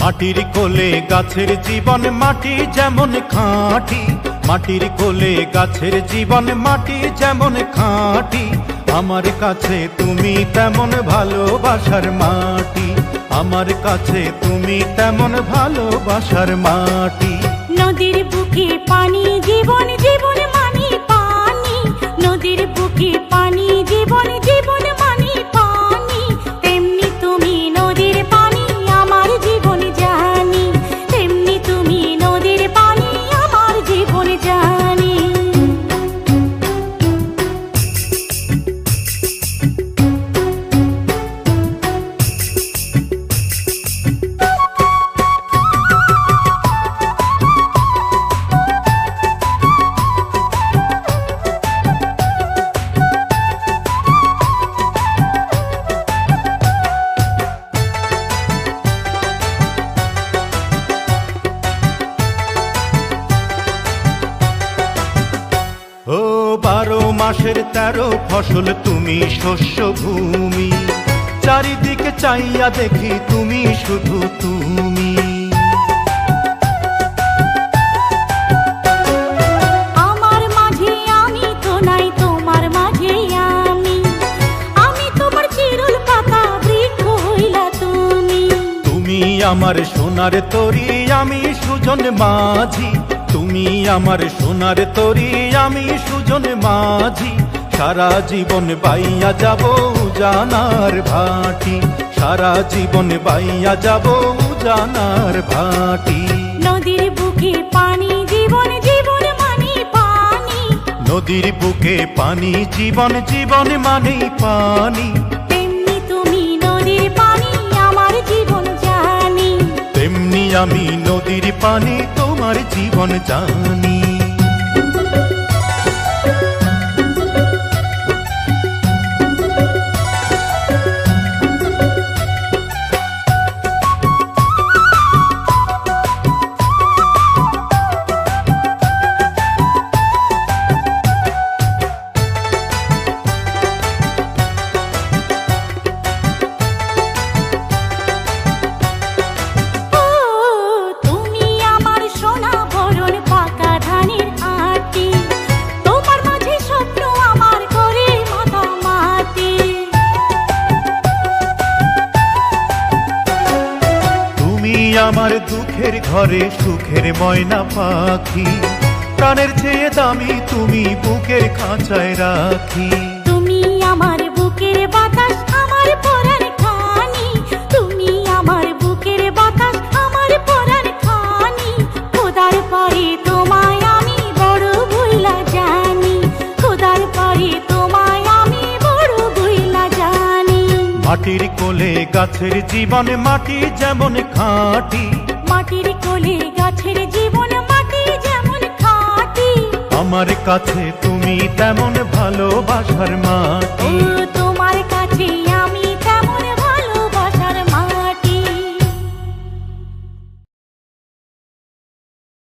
মাটির কোলে গাছের জীবন মাটি যেমন খাঁটি, মাটির কোলে গাছের জীবন মাটি যেমন খাঁটি। আমার কাছে তুমি তেমন ভালোবাসার মাটি, আমার কাছে তুমি তেমন ভালোবাসার মাটি। নদীর বুকে পানি জীবন, জীবন মানি পানি। নদীর বুকে পানি জীবন, জীবন মানি পানি। তেমনি তুমি নদীর পানি আমার জীবন জানি, তেমনি তুমি নদীর পানি আমার জীবন জানি। ও 12 মাসের 13 ফসল তুমি শস্য ভূমি, চারিদিকে চাইয়া দেখি তুমি শুধু তুমি। আমার মাঝে আমি তো নাই, তোমার মাঝে আমি, আমি তোমার চিরুল পাতা বৃক্ষ হইলা তুমি। তুমি আমার সোনার তরী, আমি সুজন মাঝি। তুমি আমার সোনার তরী, আমি সুজন মাঝি। সারা জীবন বাইয়া যাব জানার ভাটি, সারা জীবন বাইয়া যাব জানার ভাটি। নদীর বুকে পানি জীবন, জীবন মানি পানি। নদীর বুকে পানি জীবন, জীবন মানে পানি। তেমনি তুমি নদীর পানি আমার জীবন জানি, তেমনি আমি নদীর পানি তোমার জীবন জানি। ও তুমি আমার সোনা বরণ পাকা ধানের আটি। তোমার মাঝে স্বপ্ন আমার করে মাতামাতি। তুমি আমার দুঃখের ঘরে সুখের ময়না পাখি, প্রাণের চেয়ে দামি তুমি বুকের খাঁচায় রাখি। তুমি আমার বুকের বাতাস আমার পরাণ খানি, তুমি আমার বুকের বাতাস আমার পরাণ খানি। খোদার পরে তোমায় আমি বড় ভুইলা জানি, খোদার পরে তোমায় আমি বড় ভুইলা জানি। মাটির কোলে গাছের জীবন মাটি যেমন খাঁটি, মাটির কোলে গাছের জীবন মাটি যেমন খাঁটি। আমার কাছে তুমি তেমন ভালোবাসার মাটি।